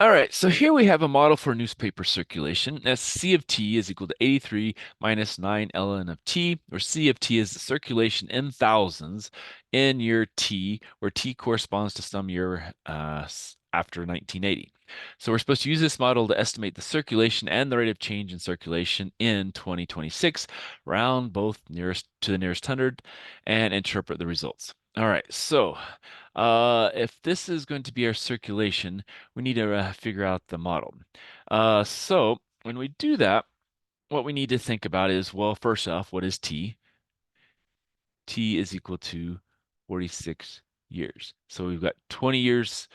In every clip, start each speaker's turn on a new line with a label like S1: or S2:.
S1: All right, so here we have a model for newspaper circulation. That's C of T is equal to 83 minus 9 ln of T, where C of T is the circulation in thousands in year T, where T corresponds to some year after 1980. So we're supposed to use this model to estimate the circulation and the rate of change in circulation in 2026, round both nearest to the nearest hundred, and interpret the results. All right, so if this is going to be our circulation, we need to figure out the model. So when we do that, what we need to think about is, well, first off, what is T? T is equal to 46 years. So we've got 20 years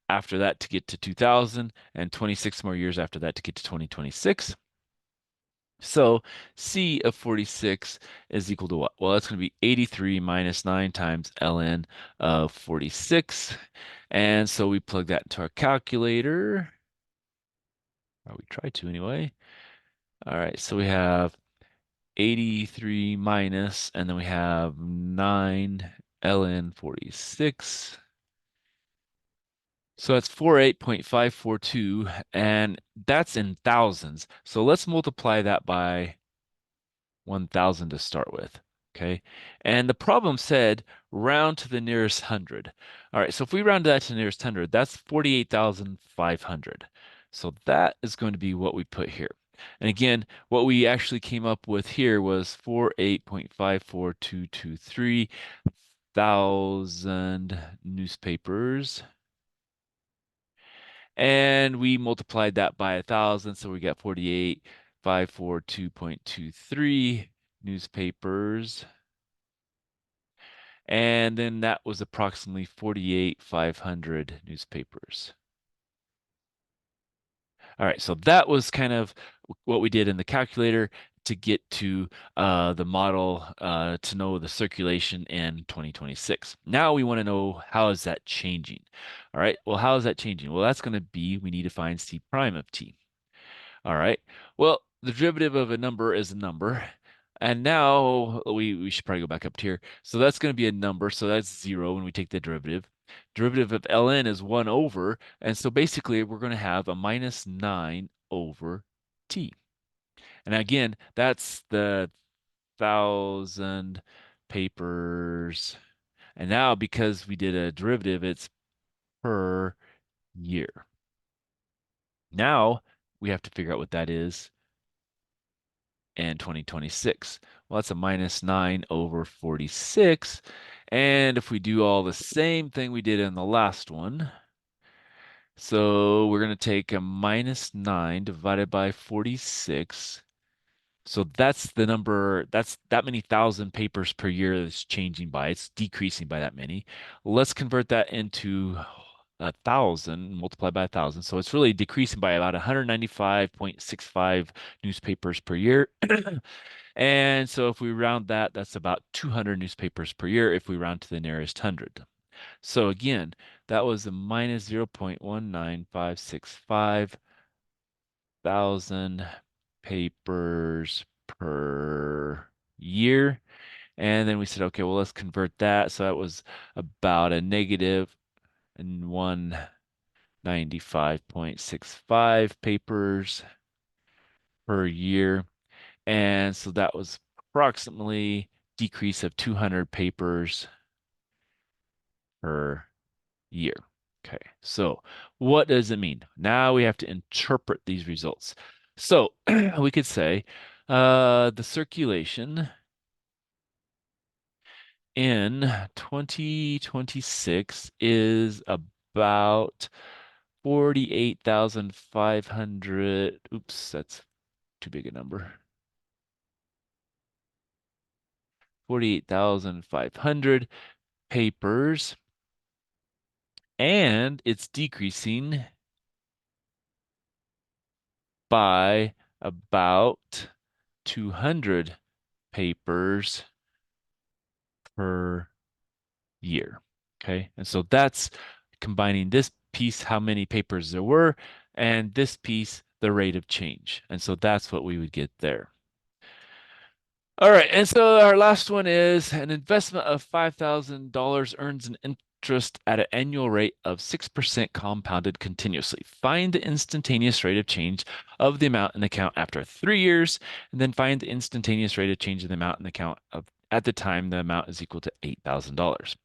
S1: after that to get to 2000 and 26 more years after that to get to 2026. So C of 46 is equal to what? Well, that's going to be 83 minus 9 times ln of 46. And so we plug that into our calculator. Or we try to anyway. All right, so we have 83 minus, and then we have 9 ln 46. So that's 48.542, and that's in thousands. So let's multiply that by 1,000 to start with. Okay. And the problem said round to the nearest hundred. All right. So if we round that to the nearest hundred, that's 48,500. So that is going to be what we put here. And again, what we actually came up with here was 48.54223 thousand newspapers. And we multiplied that by 1,000. So we got 48,542.23 newspapers. And then that was approximately 48,500 newspapers. All right, so that was kind of what we did in the calculator to get to the model to know the circulation in 2026. Now we want to know, how is that changing? All right, well, how is that changing? Well, that's going to be, we need to find C prime of T. All right. Well, the derivative of a number is a number. And now we should probably go back up to here. So that's going to be a number. So that's 0 when we take the derivative. Derivative of ln is 1 over. And so basically we're going to have a minus 9 over t. And again, that's the 1,000 papers. And now because we did a derivative, it's per year. Now we have to figure out what that is and 2026. Well, that's a minus 9 over 46. And if we do all the same thing we did in the last one, so we're going to take a minus 9 divided by 46. So that's the number, that's that many thousand papers per year that's changing by. It's decreasing by that many. Let's convert that into 1,000 multiplied by 1,000. So it's really decreasing by about 195.65 newspapers per year. And so if we round that, that's about 200 newspapers per year if we round to the nearest hundred. So again, that was a minus 0.19565 thousand papers per year. And then we said, okay, well, let's convert that. So that was about a negative 195.65 papers per year. And so that was approximately decrease of 200 papers per year. Okay, so what does it mean? Now we have to interpret these results. So we could say the circulation in 2026 is about 48,500. Oops, that's too big a number. 48,500 papers, and it's decreasing by about 200 papers per year. Okay, and so that's combining this piece, how many papers there were, and this piece, the rate of change. And so that's what we would get there. All right, and so our last one is an investment of $5,000 earns an interest at an annual rate of 6% compounded continuously. Find the instantaneous rate of change of the amount in the account after 3 years, and then find the instantaneous rate of change of the amount in the account at the time the amount is equal to $8,000.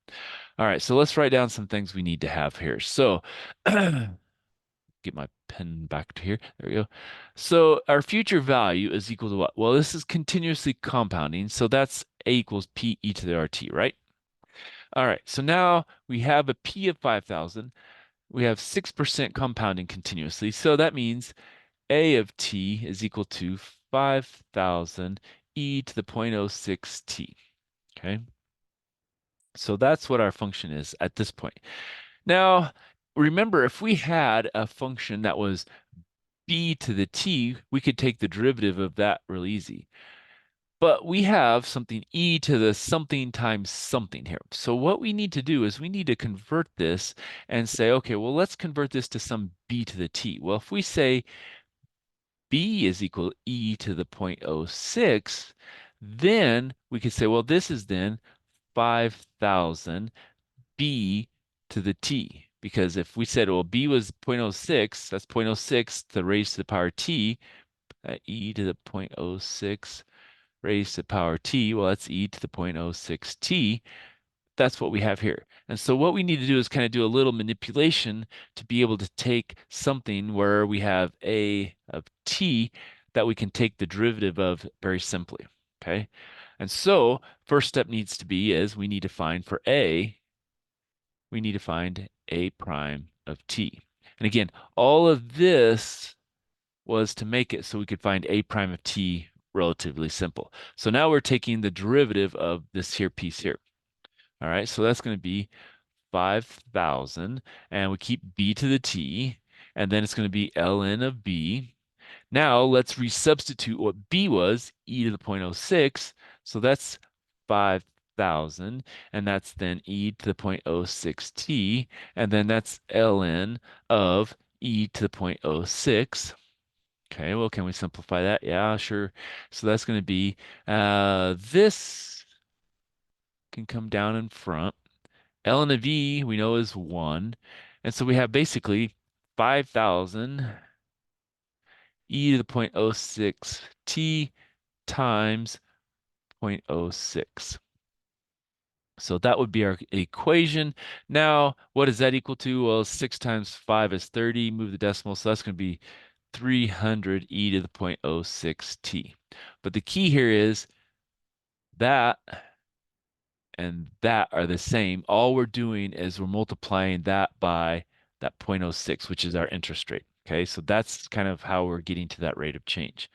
S1: All right, so let's write down some things we need to have here. So get my pen back to here. There we go. So our future value is equal to what? Well, this is continuously compounding, so that's A equals P e to the RT, right? All right, so now we have a P of 5,000. We have 6% compounding continuously, so that means A of T is equal to 5,000 e to the 0.06 T, okay? So that's what our function is at this point. Now, remember, if we had a function that was b to the t, we could take the derivative of that real easy. But we have something e to the something times something here. So what we need to do is we need to convert this and say, okay, well, let's convert this to some b to the t. Well, if we say b is equal to e to the 0.06, then we could say, well, this is then 5,000 b to the t. Because if we said, well, b was 0.06, that's 0.06 to the raised to the power t, e to the 0.06 raised to the power t, well, that's e to the 0.06 t. That's what we have here. And so what we need to do is kind of do a little manipulation to be able to take something where we have a of t that we can take the derivative of very simply, okay? And so first step needs to be is we need to find for a, we need to find a prime of t. And again, all of this was to make it so we could find a prime of t relatively simple. So now we're taking the derivative of this here piece here. All right, so that's going to be 5,000, and we keep b to the t, and then it's going to be ln of b. Now let's resubstitute what b was, e to the 0.06, so that's 5,000, and that's then e to the 0.06 t, and then that's ln of e to the 0.06. Okay, well, can we simplify that? Yeah, sure. So that's going to be this can come down in front. Ln of v we know is 1. And so we have basically 5,000 e to the 0.06 t times 0.06. So that would be our equation. Now, what is that equal to? Well, 6 times 5 is 30. Move the decimal, so that's going to be 300 e to the 0.06 t. But the key here is that and that are the same. All we're doing is we're multiplying that by that 0.06, which is our interest rate. Okay, so that's kind of how we're getting to that rate of change.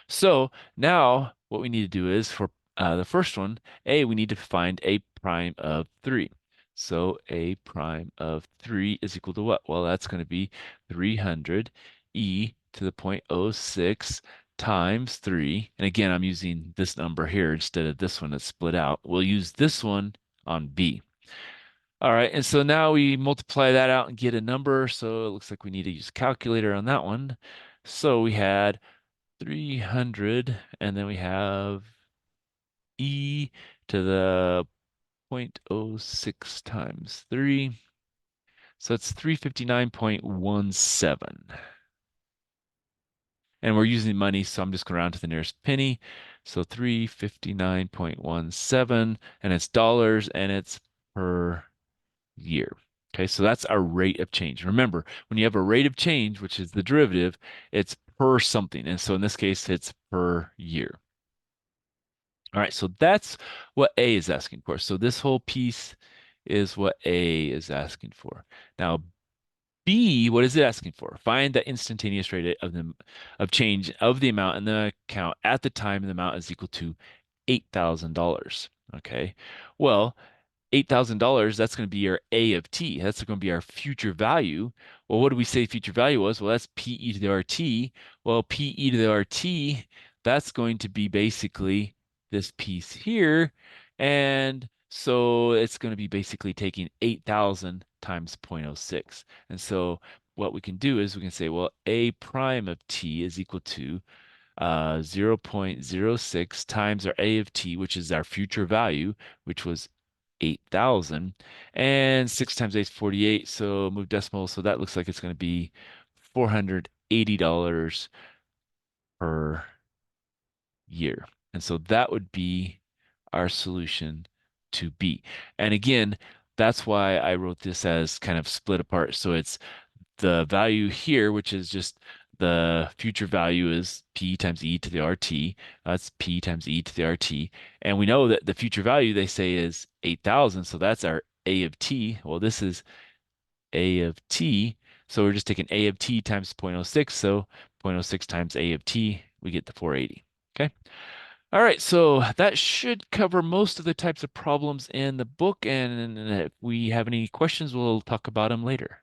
S1: So now what we need to do is for the first one, A, we need to find a prime of 3. So a prime of 3 is equal to what? Well, that's going to be 300 e to the 0.06 times 3. And again, I'm using this number here instead of this one that's split out. We'll use this one on B. All right, and so now we multiply that out and get a number. So it looks like we need to use a calculator on that one. So we had 300, and then we have e to the 0.06 times 3. So it's 359.17. And we're using money, so I'm just going to round to the nearest penny. So 359.17, and it's dollars, and it's per year. Okay, so that's our rate of change. Remember, when you have a rate of change, which is the derivative, it's per something. And so in this case, it's per year. All right, so that's what A is asking for. So this whole piece is what A is asking for. Now, B, what is it asking for? Find the instantaneous rate of change of the amount in the account at the time the amount is equal to $8,000. Okay, well, $8,000, that's going to be your A of T. That's going to be our future value. Well, what do we say future value was? Well, that's PE to the RT. Well, PE to the RT, that's going to be basically this piece here. And so it's going to be basically taking 8,000 times 0.06. And so what we can do is we can say, well, A prime of T is equal to 0.06 times our A of T, which is our future value, which was 8,000. And 6 times 8 is 48, so move decimal, so that looks like it's going to be $480 per year. And so that would be our solution to B. And again, that's why I wrote this as kind of split apart. So it's the value here, which is just the future value is P times E to the RT. That's P times E to the RT. And we know that the future value they say is 8,000. So that's our A of T. Well, this is A of T. So we're just taking A of T times 0.06. So 0.06 times A of T, we get the 480. Okay. All right, so that should cover most of the types of problems in the book. And if we have any questions, we'll talk about them later.